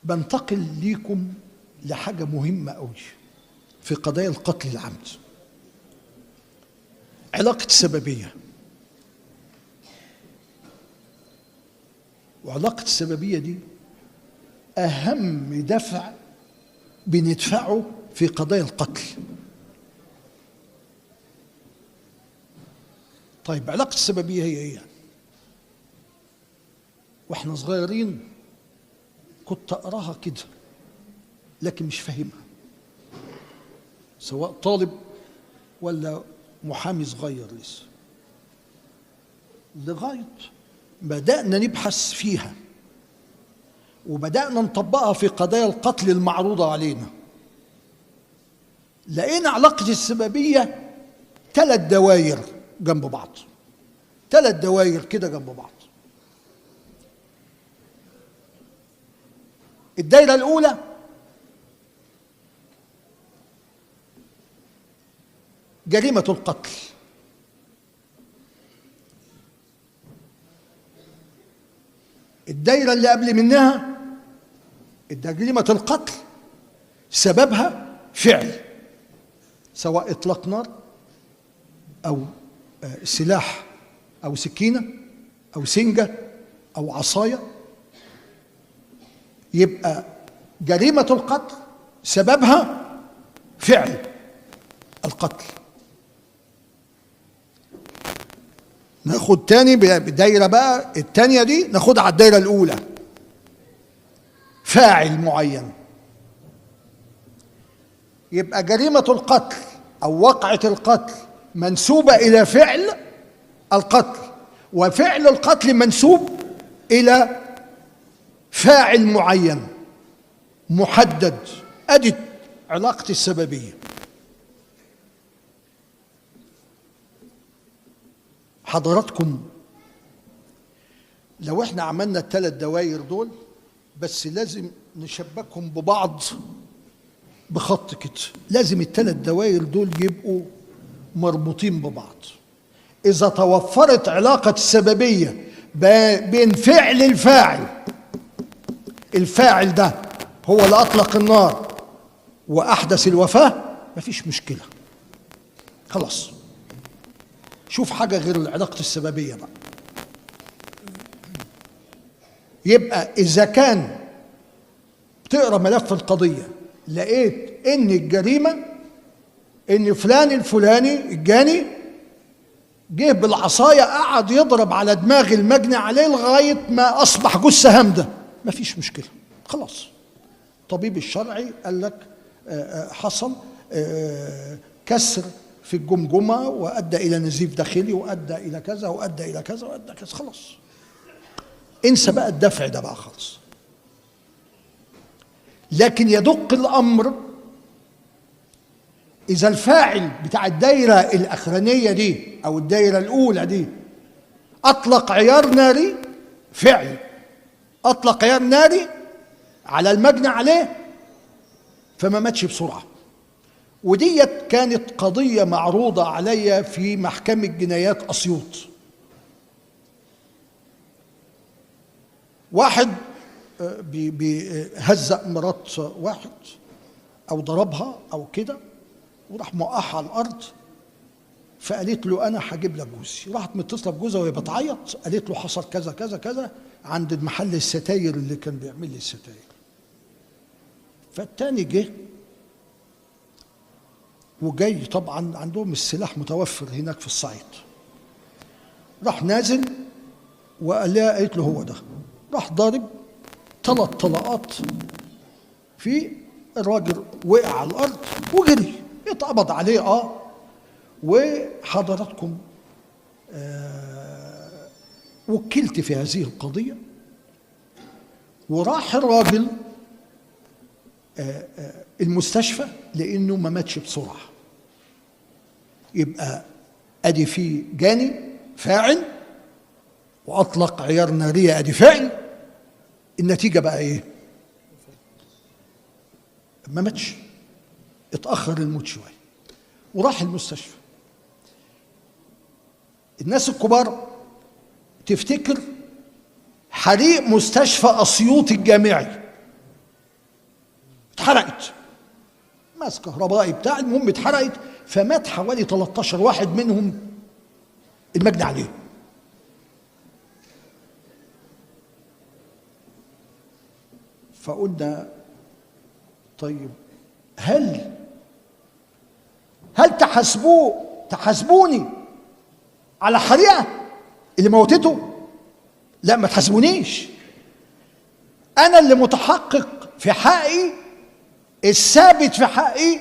بنتقل ليكم لحاجة مهمة قوي في قضايا القتل العمد. علاقة السببية. وعلاقة السببية دي أهم دفع بندفعه في قضايا القتل. طيب علاقة السببية هي إيه؟ وإحنا صغيرين كنت أقراها كده لكن مش فاهمها، سواء طالب ولا محامي صغير لسه، لغاية بدأنا نبحث فيها وبدأنا نطبقها في قضايا القتل المعروضة علينا. لقينا علاقة السببية 3 دواير جنب بعض، 3 دواير كده جنب بعض. الدايرة الأولى جريمة القتل، الدايرة اللي قبل منها جريمة القتل سببها فعل، سواء إطلاق نار أو سلاح أو سكينة أو سنجة أو عصاية. يبقى جريمة القتل سببها فعل القتل. ناخد تاني بدايرة بقى التانية دي، ناخدها على الدايرة الأولى، فاعل معين. يبقى جريمة القتل أو وقعة القتل منسوبة إلى فعل القتل، وفعل القتل منسوب إلى فاعل معين محدد. أدي علاقة السببية. حضراتكم لو احنا عملنا ال3 دواير دول، بس لازم نشبكهم ببعض بخط كده، لازم ال3 دواير دول يبقوا مربوطين ببعض. إذا توفرت علاقة السببية بين فعل الفاعل ده هو اللي أطلق النار وأحدث الوفاة، مفيش مشكلة، خلاص. شوف حاجة غير علاقة السببية بقى. يبقى إذا كان تقرأ ملف القضية لقيت إن الجريمة إن فلان الفلاني الجاني جه بالعصاية قعد يضرب على دماغ المجني عليه لغاية ما أصبح جثة هامدة، مفيش مشكلة، خلاص. الطبيب الشرعي قال لك حصل كسر في الجمجمة وأدى إلى نزيف داخلي وأدى إلى كذا وأدى إلى كذا وأدى كذا، خلاص. انسى بقى الدفع ده بقى خلاص. لكن يدق الأمر إذا الفاعل بتاع الدايرة الأخرانية دي أو الدايرة الأولى دي أطلق عيار ناري، فعل أطلق عيار ناري على المجني عليه فما ماتش بسرعة. وديت كانت قضية معروضة عليا في محكمة جنايات أسيوط. واحد بيهزق مرات واحد أو ضربها أو كده وراح موقعها على الأرض، فقالت له أنا هجيب لك جوزي. راحت متصلة بجوزها وهي بتعيط، قالت له حصل كذا كذا كذا عند محل الستاير اللي كان بيعمل لي الستاير. فالتاني جه وجاي، طبعا عندهم السلاح متوفر هناك في الصعيد، راح نازل وقال لها، قالت له هو ده، راح ضارب 3 طلقات في الراجل، وقع على الارض وجري، اتقبض عليه. وحضراتكم وكلت في هذه القضية، وراح الراجل المستشفى لانه ما ماتش بسرعه. يبقى ادي في جاني فاعل واطلق عيار ناريه، ادي فعل. النتيجه بقى ايه؟ ما ماتش، اتاخر الموت شويه وراح المستشفى. الناس الكبار تفتكر حريق مستشفى اسيوط الجامعي اتحرقت، ماس كهربائي بتاع، المهم اتحرقت، فمات حوالي 13 واحد منهم المجني عليه. فقلنا طيب هل تحاسبوني على حريقه اللي موتته؟ لا، ما تحاسبونيش، انا اللي متحقق في حقي، الثابت في حقي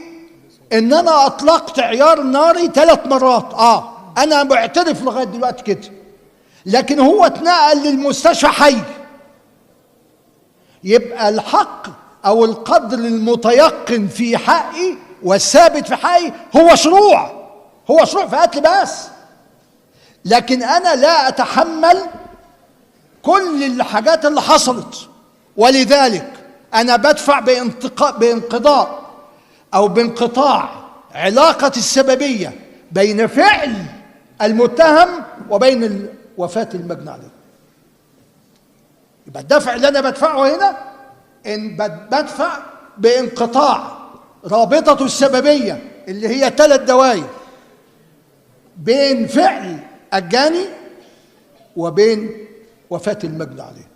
ان انا اطلقت عيار ناري 3 مرات. انا بعترف لغايه دلوقتي كده، لكن هو اتنقل للمستشفى حي. يبقى الحق او القدر المتيقن في حقي والثابت في حقي هو شروع في قتل بس، لكن انا لا اتحمل كل الحاجات اللي حصلت. ولذلك انا بدفع بانقضاء او بانقطاع علاقه السببيه بين فعل المتهم وبين وفاه المجني عليه. يبقى الدفع اللي انا بدفعه هنا ان بدفع بانقطاع رابطه السببيه اللي هي 3 دوائر بين فعل الجاني وبين وفاه المجني عليه،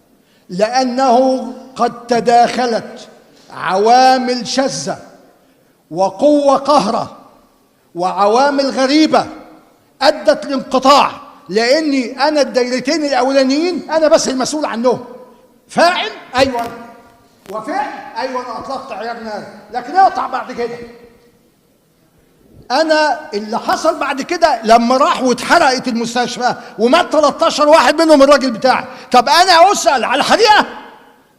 لانه قد تداخلت عوامل شاذه وقوه قهره وعوامل غريبه ادت لانقطاع. لاني انا الدايرتين الاولانيين انا بس المسؤول عنهم، فاعل ايوه وفعل ايوه، انا اطلقت عيار نار، لكن اقطع بعد كده. انا اللي حصل بعد كده لما راح واتحرقت المستشفى ومات 13 واحد منهم الراجل بتاعي، طب انا اسال على الحريقه؟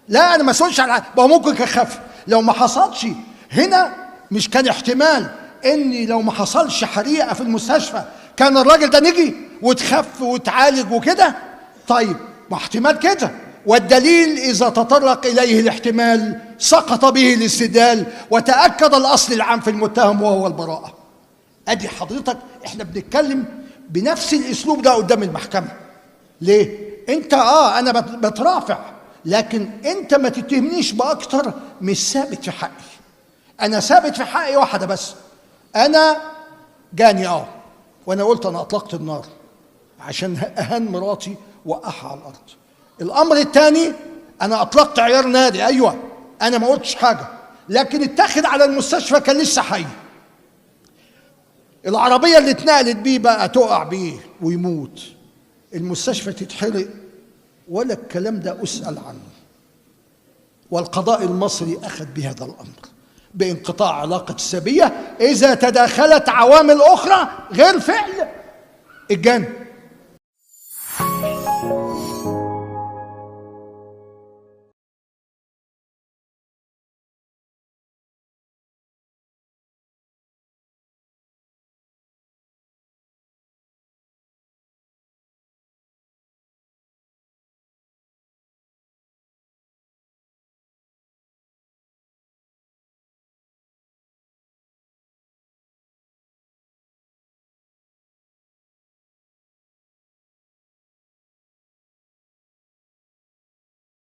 لا، انا ما اسالش على، ما ممكن كان خف. لو ما حصلش هنا، مش كان احتمال اني لو ما حصلش حريقه في المستشفى كان الراجل ده نجي وتخف وتعالج وكده؟ طيب ما احتمال كده، والدليل اذا تطرق اليه الاحتمال سقط به الاستدلال وتاكد الاصل العام في المتهم وهو البراءه. ادي حضرتك احنا بنتكلم بنفس الاسلوب ده قدام المحكمه. ليه؟ انت انا بترافع، لكن انت ما تتهمنيش باكتر مش ثابت في حقي. انا ثابت في حقي واحده بس، انا جاني وانا قلت انا اطلقت النار عشان اهان مراتي وقعها على الارض. الامر الثاني انا اطلقت عيار ناري، ايوه انا ما قلتش حاجه، لكن اتاخد على المستشفى كان لسه حي. العربيه اللي اتنقلت بيه بقى تقع بيه ويموت، المستشفى تتحرق، ولا الكلام ده اسال عنه. والقضاء المصري اخذ بهذا الامر بانقطاع علاقه السببيه اذا تداخلت عوامل اخرى غير فعل الجاني.